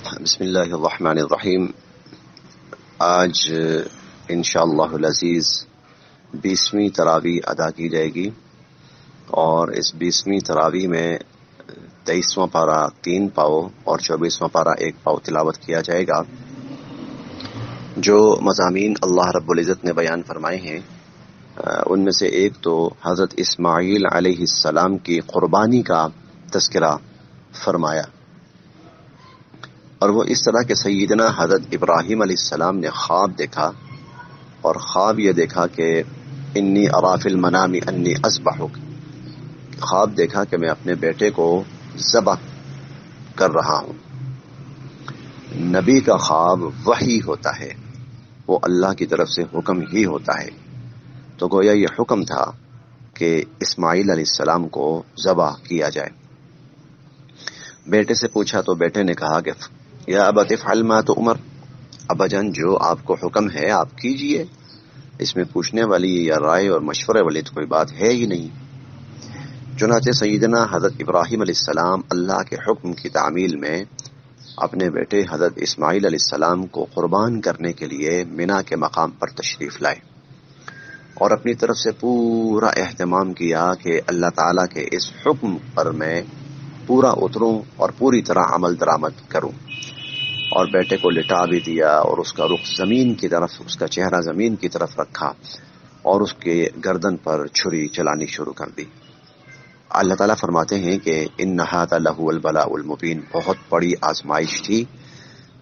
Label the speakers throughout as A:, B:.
A: بسم اللہ الرحمن الرحیم۔ آج انشاءاللہ العزیز 20ویں تراویح ادا کی جائے گی، اور اس 20ویں تراویح میں 23واں پارہ 3 پاؤ اور 24واں پارہ 1 پاؤ تلاوت کیا جائے گا۔ جو مضامین اللہ رب العزت نے بیان فرمائے ہیں ان میں سے ایک تو حضرت اسماعیل علیہ السلام کی قربانی کا تذکرہ فرمایا، اور وہ اس طرح کہ سیدنا حضرت ابراہیم علیہ السلام نے خواب دیکھا، اور خواب یہ دیکھا کہ انی ارا فی المنام انی اذبحک، خواب دیکھا کہ میں اپنے بیٹے کو ذبح کر رہا ہوں۔ نبی کا خواب وحی ہوتا ہے، وہ اللہ کی طرف سے حکم ہی ہوتا ہے، تو گویا یہ حکم تھا کہ اسماعیل علیہ السلام کو ذبح کیا جائے۔ بیٹے سے پوچھا تو بیٹے نے کہا کہ یا ابت افعل ما تؤمر، ابا جان جو آپ کو حکم ہے آپ کیجئے، اس میں پوچھنے والی یا رائے اور مشورے والی تو کوئی بات ہے ہی نہیں۔ چنانچہ سیدنا حضرت ابراہیم علیہ السلام اللہ کے حکم کی تعمیل میں اپنے بیٹے حضرت اسماعیل علیہ السلام کو قربان کرنے کے لیے منا کے مقام پر تشریف لائے، اور اپنی طرف سے پورا اہتمام کیا کہ اللہ تعالیٰ کے اس حکم پر میں پورا اتروں اور پوری طرح عمل درآمد کروں، اور بیٹے کو لٹا بھی دیا، اور اس کا رخ زمین کی طرف، اس کا چہرہ زمین کی طرف رکھا، اور اس کے گردن پر چھری چلانی شروع کر دی۔ اللہ تعالیٰ فرماتے ہیں کہ انھا لہو البلاء المبین، بہت بڑی آزمائش تھی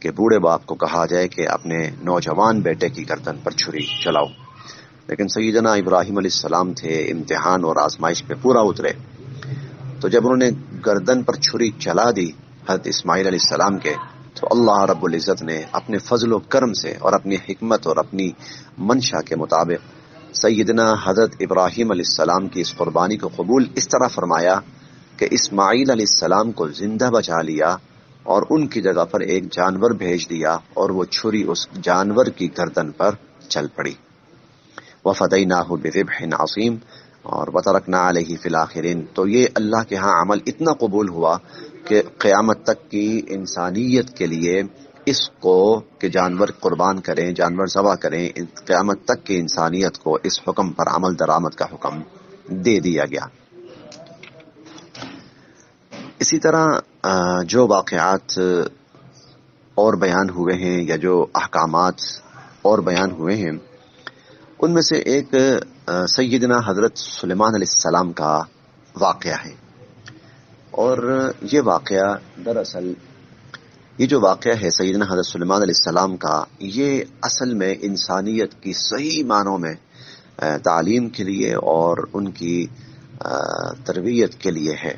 A: کہ بوڑھے باپ کو کہا جائے کہ اپنے نوجوان بیٹے کی گردن پر چھری چلاؤ، لیکن سیدنا ابراہیم علیہ السلام تھے، امتحان اور آزمائش پہ پورا اترے۔ تو جب انہوں نے گردن پر چھری چلا دی حضرت اسماعیل علیہ السلام کے، تو اللہ رب العزت نے اپنے فضل و کرم سے اور اپنی حکمت اور اپنی منشا کے مطابق سیدنا حضرت ابراہیم علیہ السلام کی اس قربانی کو قبول اس طرح فرمایا کہ اسماعیل علیہ السلام کو زندہ بچا لیا، اور ان کی جگہ پر ایک جانور بھیج دیا، اور وہ چھری اس جانور کی گردن پر چل پڑی۔ وَفَدَيْنَاهُ بِذِبْحٍ عَظِيمٍ، اور وَتَرَكْنَا عَلَيْهِ فِي الْآخِرِينَ۔ تو یہ اللہ کے ہاں عمل اتنا قبول ہوا کہ قیامت تک کی انسانیت کے لیے اس کو کہ جانور قربان کریں، جانور ذبح کریں، قیامت تک کی انسانیت کو اس حکم پر عمل درآمد کا حکم دے دیا گیا۔ اسی طرح جو واقعات اور بیان ہوئے ہیں یا جو احکامات اور بیان ہوئے ہیں، ان میں سے ایک سیدنا حضرت سلیمان علیہ السلام کا واقعہ ہے، اور یہ واقعہ دراصل یہ جو واقعہ ہے سیدنا حضرت سلیمان علیہ السلام کا، یہ اصل میں انسانیت کی صحیح معنوں میں تعلیم کے لیے اور ان کی تربیت کے لیے ہے،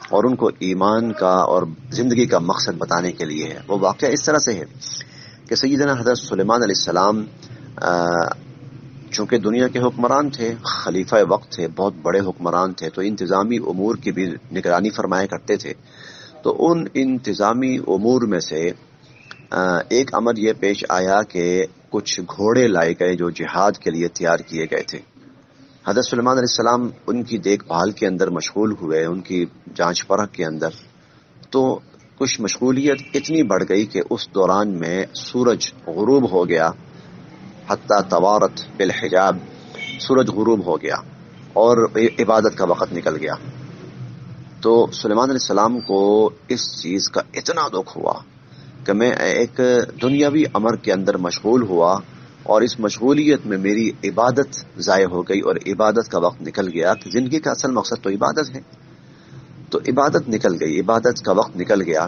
A: اور ان کو ایمان کا اور زندگی کا مقصد بتانے کے لیے ہے۔ وہ واقعہ اس طرح سے ہے کہ سیدنا حضرت سلیمان علیہ السلام چونکہ دنیا کے حکمران تھے، خلیفہ وقت تھے، بہت بڑے حکمران تھے، تو انتظامی امور کی بھی نگرانی فرمایا کرتے تھے۔ تو ان انتظامی امور میں سے ایک امر یہ پیش آیا کہ کچھ گھوڑے لائے گئے جو جہاد کے لیے تیار کیے گئے تھے۔ حضرت سلیمان علیہ السلام ان کی دیکھ بھال کے اندر مشغول ہوئے، ان کی جانچ پرکھ کے اندر، تو کچھ مشغولیت اتنی بڑھ گئی کہ اس دوران میں سورج غروب ہو گیا، حتیٰ توارت بالحجاب، سورج غروب ہو گیا اور عبادت کا وقت نکل گیا۔ تو سلیمان علیہ السلام کو اس چیز کا اتنا دکھ ہوا کہ میں ایک دنیاوی امر کے اندر مشغول ہوا، اور اس مشغولیت میں میری عبادت ضائع ہو گئی، اور عبادت کا وقت نکل گیا کہ زندگی کا اصل مقصد تو عبادت ہے، تو عبادت نکل گئی، عبادت کا وقت نکل گیا۔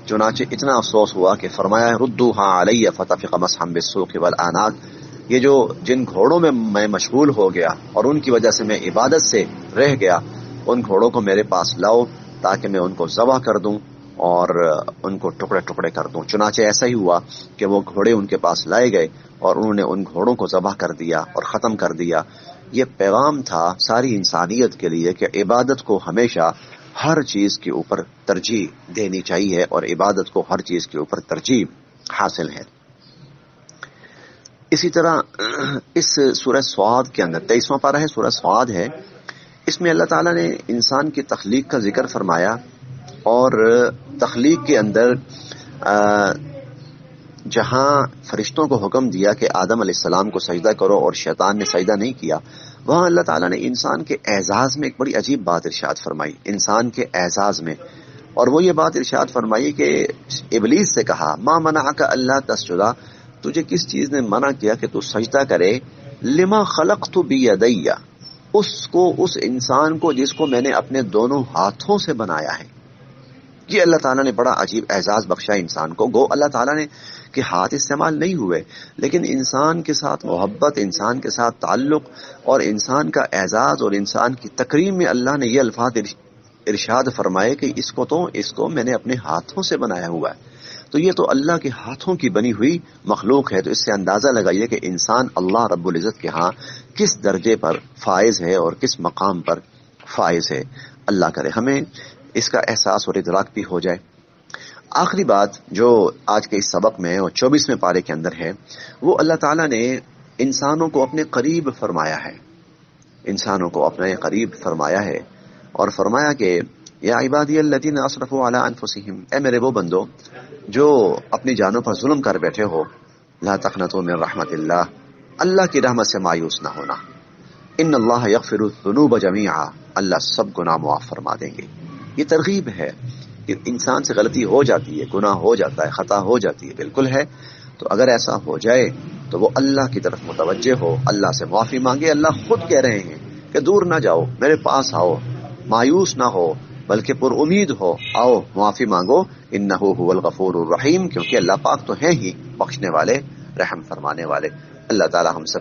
A: چنانچہ اتنا افسوس ہوا کہ فرمایا ردوہا علی فتفق مسحا بالسوق والاعناق، یہ جو جن گھوڑوں میں مشغول ہو گیا اور ان کی وجہ سے میں عبادت سے رہ گیا، ان گھوڑوں کو میرے پاس لاؤ تاکہ میں ان کو ذبح کر دوں اور ان کو ٹکڑے ٹکڑے کر دوں۔ چنانچہ ایسا ہی ہوا کہ وہ گھوڑے ان کے پاس لائے گئے، اور انہوں نے ان گھوڑوں کو ذبح کر دیا اور ختم کر دیا۔ یہ پیغام تھا ساری انسانیت کے لیے کہ عبادت کو ہمیشہ ہر چیز کے اوپر ترجیح دینی چاہیے، اور عبادت کو ہر چیز کے اوپر ترجیح حاصل ہے۔ اسی طرح اس سورہ صاد کے اندر 23واں پارہ ہے، سورہ صاد ہے، اس میں اللہ تعالیٰ نے انسان کی تخلیق کا ذکر فرمایا، اور تخلیق کے اندر جہاں فرشتوں کو حکم دیا کہ آدم علیہ السلام کو سجدہ کرو اور شیطان نے سجدہ نہیں کیا، وہاں اللہ تعالیٰ نے انسان کے اعزاز میں ایک بڑی عجیب بات ارشاد فرمائی، انسان کے اعزاز میں، اور وہ یہ بات ارشاد فرمائی کہ ابلیس سے کہا ما منعک اللہ تسجدا، تجھے کس چیز نے منع کیا کہ تو سجدہ کرے، لما خلقت بیدی، اس انسان کو جس کو میں نے اپنے دونوں ہاتھوں سے بنایا ہے۔ یہ اللہ تعالیٰ نے بڑا عجیب اعزاز بخشا انسان کو، گو اللہ تعالیٰ نے کہ ہاتھ استعمال نہیں ہوئے، لیکن انسان کے ساتھ محبت، انسان کے ساتھ تعلق اور انسان کا اعزاز اور انسان کی تکریم میں اللہ نے یہ الفاظ ارشاد فرمائے کہ اس کو میں نے اپنے ہاتھوں سے بنایا ہوا ہے۔ تو یہ تو اللہ کے ہاتھوں کی بنی ہوئی مخلوق ہے، تو اس سے اندازہ لگائیے کہ انسان اللہ رب العزت کے ہاں کس درجے پر فائز ہے اور کس مقام پر فائز ہے۔ اللہ کرے ہمیں اس کا احساس اور ادراک بھی ہو جائے۔ آخری بات جو آج کے اس سبق میں اور 24ویں پارے کے اندر ہے، وہ اللہ تعالیٰ نے انسانوں کو اپنے قریب فرمایا ہے، انسانوں کو اپنے قریب فرمایا ہے، اور فرمایا کہ یا عبادی الذین اسرفوا علی انفسہم، اے میرے وہ بندو جو اپنی جانوں پر ظلم کر بیٹھے ہو، لا تقنطوا من رحمت اللہ، اللہ کی رحمت سے مایوس نہ ہونا، ان اللہ یغفر الذنوب جمیعا، اللہ سب گناہ معاف فرما دیں گے۔ یہ ترغیب ہے کہ انسان سے غلطی ہو جاتی ہے، گناہ ہو جاتا ہے، خطا ہو جاتی ہے، بالکل ہے، تو اگر ایسا ہو جائے تو وہ اللہ کی طرف متوجہ ہو، اللہ سے معافی مانگے۔ اللہ خود کہہ رہے ہیں کہ دور نہ جاؤ، میرے پاس آؤ، مایوس نہ ہو بلکہ پر امید ہو، آؤ معافی مانگو، انہ هو الغفور الرحیم، کیونکہ اللہ پاک تو ہیں ہی بخشنے والے، رحم فرمانے والے۔ اللہ تعالی ہم سب